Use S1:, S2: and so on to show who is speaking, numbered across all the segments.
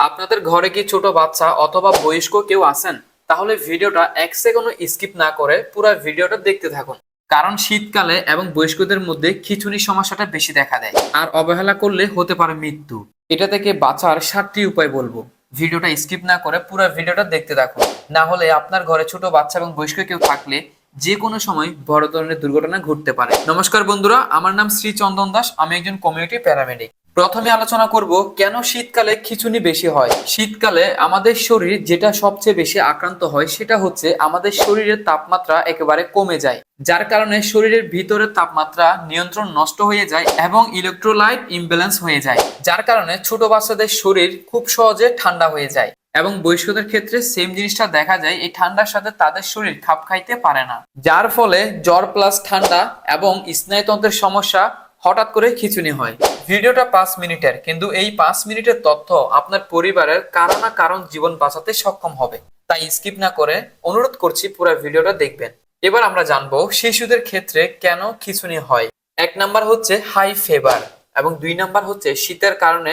S1: আপনাদের ঘরে কি ছোট বাচ্চা অথবা বয়স্ক কেউ আছেন? তাহলে ভিডিওটা এক সেকেন্ডও স্কিপ না করে পুরো ভিডিওটা দেখতে থাকুন। কারণ শীতকালে এবং বয়স্কদের মধ্যে খিঁচুনি সমস্যাটা বেশি দেখা দেয়, আর অবহেলা করলে হতে পারে মৃত্যু। এটা থেকে বাঁচার 7টি উপায় বলবো। ভিডিওটা স্কিপ না করে পুরো ভিডিওটা দেখতে থাকুন। না হলে আপনার ঘরে ছোট বাচ্চা এবং বয়স্ক কেউ থাকলে যে কোনো সময় বড় ধরনের দুর্ঘটনা ঘটতে পারে। নমস্কার বন্ধুরা, আমার নাম শ্রী চন্দন দাস। আমি একজন কমিউনিটি প্যারামেডিক। প্রথমে আলোচনা করব কেন শীতকালে খিঁচুনি বেশি হয়। শীতকালে আমাদের শরীর যেটা সবচেয়ে বেশি আক্রান্ত হয় সেটা হচ্ছে আমাদের শরীরের তাপমাত্রা একেবারে কমে যায়, যার কারণে শরীরের ভিতরের তাপমাত্রা নিয়ন্ত্রণ নষ্ট হয়ে যায় এবং ইলেকট্রোলাইট ইমব্যালেন্স হয়ে যায়, যার কারণে ছোট বাচ্চাদের শরীর খুব সহজে ঠান্ডা হয়ে যায় এবং বয়স্কদের ক্ষেত্রে সেম জিনিসটা দেখা যায়। এই ঠান্ডার সাথে তাদের শরীর খাপ খাইতে পারে না, যার ফলে জ্বর প্লাস ঠান্ডা এবং স্নায়ুতন্ত্রের সমস্যা হঠাৎ করে খিঁচুনি হয়। ভিডিওটা 5 মিনিটের, কিন্তু এই 5 মিনিটের তথ্য আপনার পরিবারের কারো না কারণ জীবন বাঁচাতে সক্ষম হবে। তাই স্কিপ না করে অনুরোধ করছি পুরো ভিডিওটা দেখবেন। এবার আমরা জানবো শিশুদের ক্ষেত্রে কেন খিঁচুনি হয়। 1 নাম্বার হচ্ছে হাই ফিভার এবং 2 নাম্বার হচ্ছে শীতের কারণে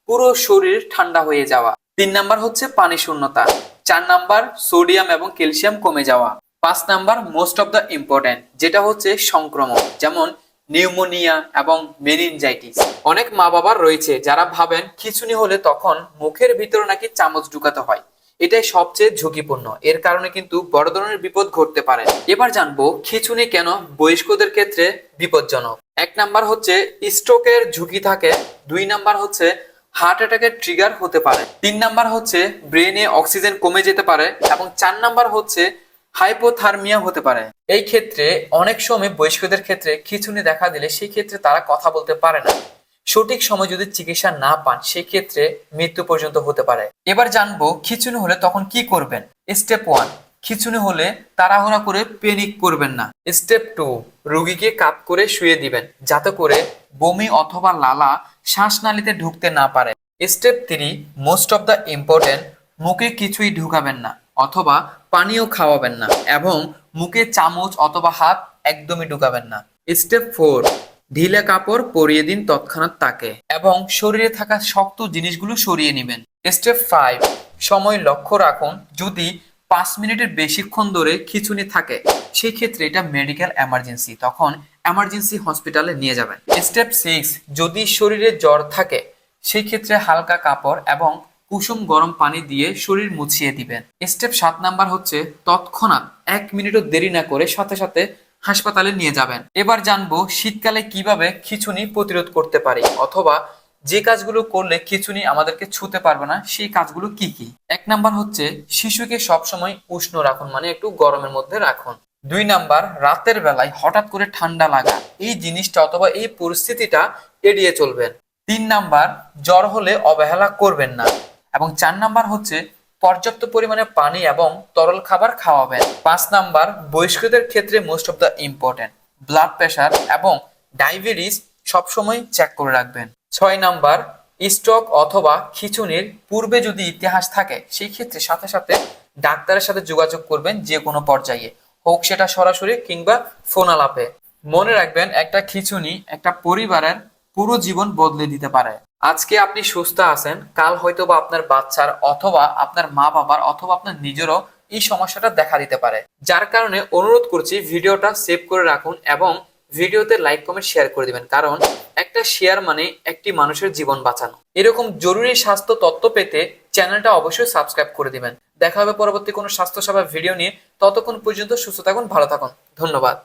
S1: পুরো শরীর ঠান্ডা হয়ে যাওয়া। 3 নাম্বার হচ্ছে পানি শূন্যতা। 4 নাম্বার সোডিয়াম এবং ক্যালসিয়াম কমে যাওয়া। 5 number most of the important, যেটা হচ্ছে সংক্রমণ, যেমন নিউমোনিয়া এবং মেনিনজাইটিস। অনেক মা বাবার রয়েছে যারা ভাবেন খিঁচুনি হলে তখন মুখের ভিতরে নাকি চামচ ঢুকাতে হয়। এটাই সবচেয়ে ঝুঁকিপূর্ণ, এর কারণে কিন্তু বড় ধরনের বিপদ ঘটতে পারে। এবার জানবো খিঁচুনি কেন বয়স্কদের ক্ষেত্রে বিপজ্জনক। 1 নাম্বার হচ্ছে স্ট্রোকের ঝুঁকি থাকে। 2 নাম্বার হচ্ছে হার্ট অ্যাটাকের ট্রিগার হতে পারে। 3 নাম্বার হচ্ছে ব্রেনে অক্সিজেন কমে যেতে পারে এবং 4 নাম্বার হচ্ছে হাইপোথার্মিয়া হতে পারে। এই ক্ষেত্রে অনেক সময় বয়স্কদের ক্ষেত্রে খিঁচুনি দেখা দিলে সেই ক্ষেত্রে তারা কথা বলতে পারে না। সঠিক সময় যদি চিকিৎসা না পান সেই ক্ষেত্রে মৃত্যু পর্যন্ত হতে পারে। এবার জানবো খিঁচুনি হলে তখন কি করবেন। স্টেপ 1, খিঁচুনি হলে তাড়াহুড়া করে প্যানিক করবেন না। স্টেপ 2, রোগীকে কাত করে শুয়ে দিবেন যাতে করে বমি অথবা লালা শ্বাসনালীতে ঢুকতে না পারে। Step 3, most of the important, মুখে কিছুই ঢুকাবেন না অথবা পানিও খাওয়াবেন না এবং মুখে চামচ অথবা হাত একদমই ঢুকাবেন না। স্টেপ 4, ঢিলে কাপড় পরিয়ে দিন তৎক্ষণাৎ তাকে এবং শরীরে থাকা শক্ত জিনিসগুলো সরিয়ে নেবেন। স্টেপ 5, সময় লক্ষ্য রাখুন। যদি 5 মিনিটের বেশিক্ষণ ধরে খিঁচুনি থাকে সেই ক্ষেত্রে এটা মেডিকেল এমার্জেন্সি, তখন এমার্জেন্সি হসপিটালে নিয়ে যাবেন। স্টেপ 6, যদি শরীরে জ্বর থাকে সেই ক্ষেত্রে হালকা কাপড় এবং কুসুম গরম পানি দিয়ে শরীর মুছিয়ে দিবেন। স্টেপ 7 নাম্বার হচ্ছে তৎক্ষণাৎ 1 মিনিটও দেরি না করে সাথে সাথে হাসপাতালে নিয়ে যাবেন। এবার জানবো শীতকালে কিভাবে খিঁচুনি প্রতিরোধ করতে পারি অথবা যে কাজগুলো করলে খিঁচুনি আমাদেরকে ছুঁতে পারবে না সেই কাজগুলো কি কি। 1 নাম্বার হচ্ছে শিশুকে সবসময় উষ্ণ রাখুন, মানে একটু গরমের মধ্যে রাখুন। 2 নাম্বার, রাতের বেলায় হঠাৎ করে ঠান্ডা লাগা এই জিনিসটা অথবা এই পরিস্থিতিটা এড়িয়ে চলবেন। 3 নাম্বার, জ্বর হলে অবহেলা করবেন না এবং 4 নাম্বার হচ্ছে পর্যাপ্ত পরিমাণে পানি এবং তরল খাবার খাওয়াবেন। 5 নাম্বার, বয়স্কদের ক্ষেত্রে most of the important, blood pressure এবং ডায়াবেটিস সবসময় চেক করে রাখবেন। 6 নাম্বার, স্ট্রোক অথবা খিঁচুনির পূর্বে যদি ইতিহাস থাকে সেই ক্ষেত্রে সাথে সাথে ডাক্তারের সাথে যোগাযোগ করবেন, যে কোনো পর্যায়ে হোক সেটা সরাসরি কিংবা ফোন আলাপে। মনে রাখবেন একটা খিঁচুনি একটা পরিবারের পুরো জীবন বদলে দিতে পারে। আজকে আপনি সুস্থ আছেন, কাল হয়তো বা আপনার বাচ্চার অথবা আপনার মা বাবার অথবা আপনার নিজেরও এই সমস্যাটা দেখা দিতে পারে। যার কারণে অনুরোধ করছি ভিডিওটা সেভ করে রাখুন এবং ভিডিওতে লাইক কমেন্ট শেয়ার করে দিবেন, কারণ একটা শেয়ার মানে একটি মানুষের জীবন বাঁচানো। এরকম জরুরি স্বাস্থ্য তথ্য পেতে চ্যানেলটা অবশ্যই সাবস্ক্রাইব করে দিবেন। দেখা হবে পরবর্তী কোনো স্বাস্থ্য সেবা ভিডিও নিয়ে। ততক্ষণ পর্যন্ত সুস্থ থাকুন, ভালো থাকুন। ধন্যবাদ।